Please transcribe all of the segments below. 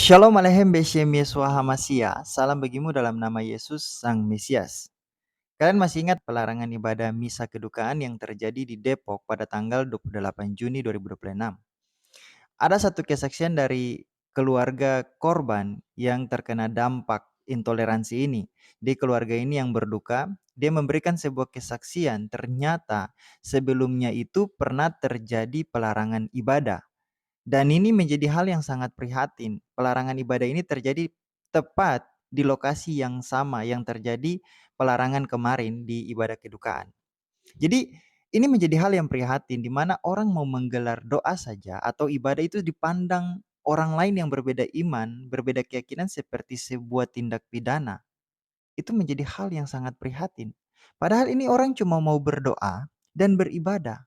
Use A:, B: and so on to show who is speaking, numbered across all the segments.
A: Shalom Aleichem Beshem Yesua Hamasia. Salam bagimu dalam nama Yesus Sang Mesias. Kalian masih ingat pelarangan ibadah misa kedukaan yang terjadi di Depok pada tanggal 28 Juni 2026? Ada satu kesaksian dari keluarga korban yang terkena dampak intoleransi ini. Di keluarga ini yang berduka, dia memberikan sebuah kesaksian, ternyata sebelumnya itu pernah terjadi pelarangan ibadah. Dan ini menjadi hal yang sangat prihatin. Pelarangan ibadah ini terjadi tepat di lokasi yang sama yang terjadi pelarangan kemarin di ibadah kedukaan. Jadi ini menjadi hal yang prihatin di mana orang mau menggelar doa saja atau ibadah itu dipandang orang lain yang berbeda iman, berbeda keyakinan seperti sebuah tindak pidana. Itu menjadi hal yang sangat prihatin. Padahal ini orang cuma mau berdoa dan beribadah.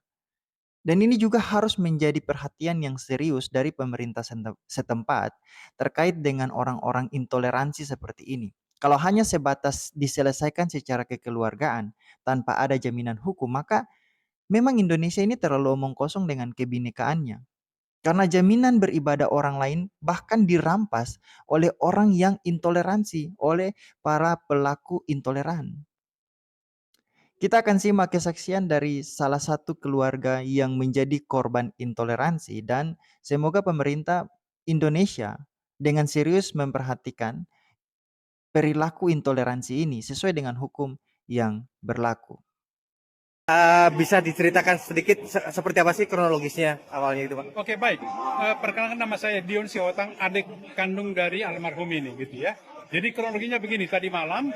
A: Dan ini juga harus menjadi perhatian yang serius dari pemerintah setempat terkait dengan orang-orang intoleransi seperti ini. Kalau hanya sebatas diselesaikan secara kekeluargaan tanpa ada jaminan hukum, maka memang Indonesia ini terlalu omong kosong dengan kebinekaannya. Karena jaminan beribadah orang lain bahkan dirampas oleh orang yang intoleransi, oleh para pelaku intoleran. Kita akan simak kesaksian dari salah satu keluarga yang menjadi korban intoleransi dan semoga pemerintah Indonesia dengan serius memperhatikan perilaku intoleransi ini sesuai dengan hukum yang berlaku.
B: Bisa diceritakan sedikit seperti apa sih kronologisnya awalnya itu, Pak?
C: Oke, baik. Perkenalkan, nama saya Dion Sihotan, adik kandung dari almarhum ini, gitu ya. Jadi kronologinya begini, tadi malam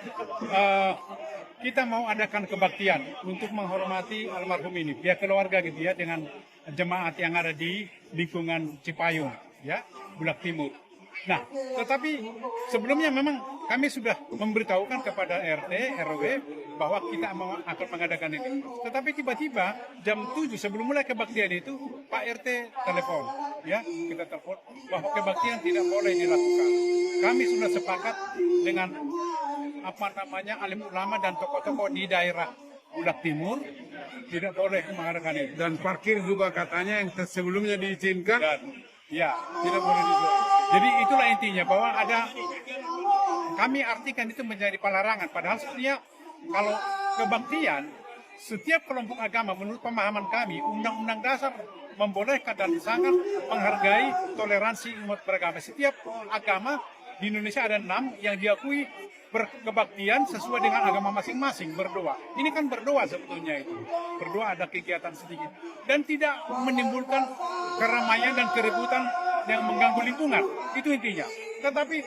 C: kita mau adakan kebaktian untuk menghormati almarhum ini, pihak keluarga gitu ya, dengan jemaat yang ada di lingkungan Cipayung, ya, Bulak Timur. Nah, tetapi sebelumnya memang kami sudah memberitahukan kepada RT, RW bahwa kita akan mengadakan ini. Tetapi tiba-tiba jam 7 sebelum mulai kebaktian itu Pak RT telepon, ya, kita telepon bahwa kebaktian tidak boleh dilakukan. Kami sudah sepakat dengan alim ulama dan tokoh-tokoh di daerah Bulak Timur tidak boleh mengadakan itu.
D: Dan parkir juga katanya yang sebelumnya diizinkan.
C: Dan ya, tidak boleh dijual. Jadi itulah intinya bahwa kami artikan itu menjadi pelarangan. Padahal sebenarnya kalau kebaktian, setiap kelompok agama menurut pemahaman kami, Undang-Undang Dasar membolehkan dan sangat menghargai toleransi umat beragama. Setiap agama di Indonesia ada 6 yang diakui berkebaktian sesuai dengan agama masing-masing, berdoa. Ini kan berdoa sebetulnya itu. Berdoa ada kegiatan sedikit. Dan tidak menimbulkan keramaian dan keributan yang mengganggu lingkungan. Itu intinya. Tetapi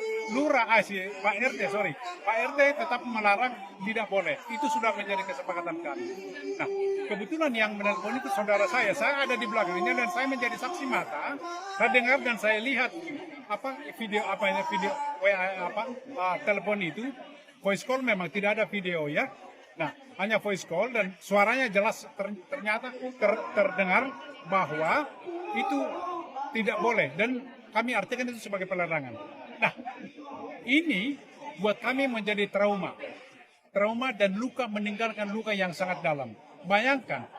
C: Pak RT tetap melarang, tidak boleh. Itu sudah menjadi kesepakatan kami. Nah, kebetulan yang menelpon itu saudara saya ada di belakangnya dan saya menjadi saksi mata. Saya dengar dan saya lihat video telepon itu, voice call, memang tidak ada video ya. Nah, hanya voice call dan suaranya jelas ternyata terdengar bahwa itu tidak boleh dan kami artikan itu sebagai pelarangan. Nah, ini buat kami menjadi trauma dan luka, meninggalkan luka yang sangat dalam. Bayangkan,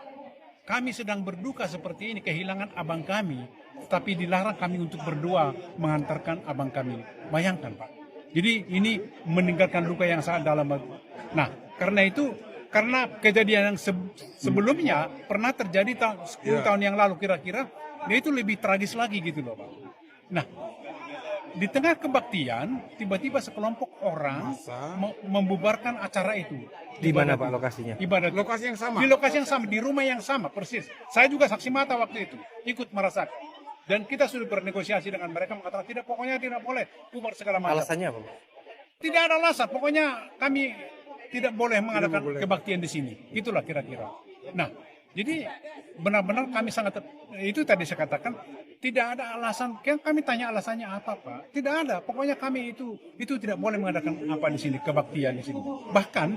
C: kami sedang berduka seperti ini, kehilangan abang kami, tapi dilarang kami untuk berdoa mengantarkan abang kami. Bayangkan, Pak. Jadi ini meninggalkan luka yang sangat dalam. Nah, karena kejadian yang sebelumnya pernah terjadi 10 tahun yang lalu kira-kira, dia itu lebih tragis lagi gitu loh, Pak. Nah, di tengah kebaktian, tiba-tiba sekelompok orang membubarkan acara itu.
B: Di mana, Pak, lokasinya?
C: Ibadat.
D: Lokasi yang sama?
C: Di lokasi yang sama, di rumah yang sama, persis. Saya juga saksi mata waktu itu, ikut merasakan. Dan kita sudah bernegosiasi dengan mereka, mengatakan pokoknya tidak boleh, bubar segala macam.
B: Alasannya apa, Pak?
C: Tidak ada alasan, pokoknya kami tidak boleh mengadakan kebaktian di sini. Itulah kira-kira. Nah, jadi benar-benar kami sangat, itu tadi saya katakan, tidak ada alasan. Kami tanya alasannya apa, Pak? Tidak ada. Pokoknya kami itu tidak boleh mengadakan apa di sini, kebaktian di sini. Bahkan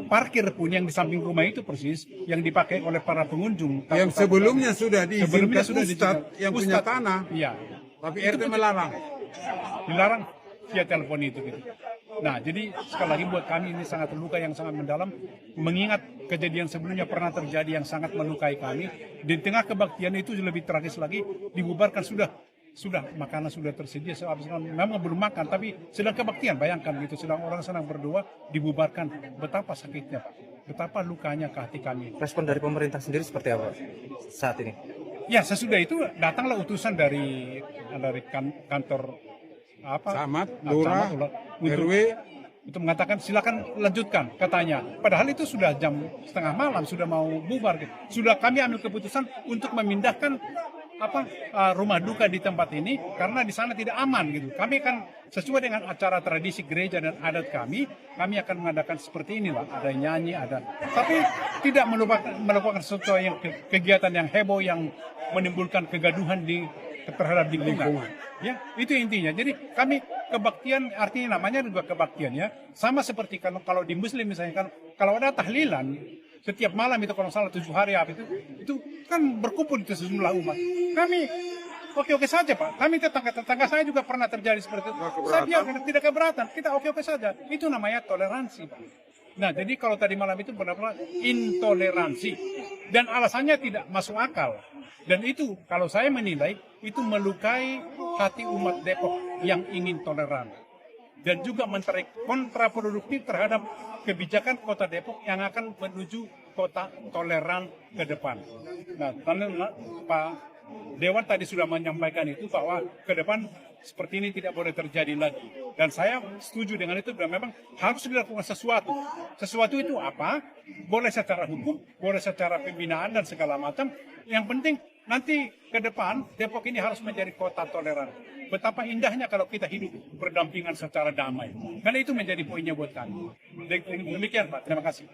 C: parkir pun yang di samping rumah itu persis yang dipakai oleh para pengunjung.
D: Yang sebelumnya sudah diizinkan Ustadz yang punya tanah.
C: Iya.
D: Tapi RT melarang.
C: Dilarang via telepon itu gitu. Nah, jadi sekali lagi buat kami ini sangat luka yang sangat mendalam, mengingat kejadian sebelumnya pernah terjadi yang sangat melukai kami. Di tengah kebaktian itu lebih tragis lagi, dibubarkan sudah sudah makanan sudah tersedia, memang belum makan, tapi sedang kebaktian, bayangkan gitu, sedang orang sedang berdoa, dibubarkan, betapa sakitnya Pak, betapa lukanya ke hati kami.
B: Respon dari pemerintah sendiri seperti apa saat ini?
C: Ya sesudah itu datanglah utusan dari kantor
D: Camat,
C: Nah,
D: Lurah,
C: camat,
D: RW.
C: untuk mengatakan silakan lanjutkan katanya. Padahal itu sudah jam setengah malam, sudah mau bubar. Gitu. Sudah kami ambil keputusan untuk memindahkan rumah duka di tempat ini karena di sana tidak aman gitu. Kami kan sesuai dengan acara tradisi gereja dan adat kami akan mengadakan seperti inilah. Ada nyanyi, tapi tidak melakukan sesuatu yang kegiatan yang heboh yang menimbulkan kegaduhan terhadap lingkungan. Ya, itu intinya. Jadi kami kebaktian, artinya namanya juga kebaktian ya. Sama seperti kalau di Muslim misalnya kan, kalau ada tahlilan setiap malam itu kalau salah 7 hari itu kan berkumpul itu sejumlah umat. Kami oke-oke saja Pak. Kami tetangga saya juga pernah terjadi seperti itu. Saya bilang tidak keberatan. Kita oke-oke saja. Itu namanya toleransi Pak. Nah, jadi kalau tadi malam itu benar-benar intoleransi dan alasannya tidak masuk akal. Dan itu kalau saya menilai itu melukai hati umat Depok yang ingin toleran dan juga kontraproduktif terhadap kebijakan Kota Depok yang akan menuju kota toleran ke depan. Nah, Pak Dewan tadi sudah menyampaikan itu bahwa ke depan seperti ini tidak boleh terjadi lagi. Dan saya setuju dengan itu dan memang harus dilakukan sesuatu. Sesuatu itu apa? Boleh secara hukum, boleh secara pembinaan dan segala macam. Yang penting nanti ke depan Depok ini harus menjadi kota toleran. Betapa indahnya kalau kita hidup berdampingan secara damai. Karena itu menjadi poinnya buat kami. Demikian Pak, terima kasih.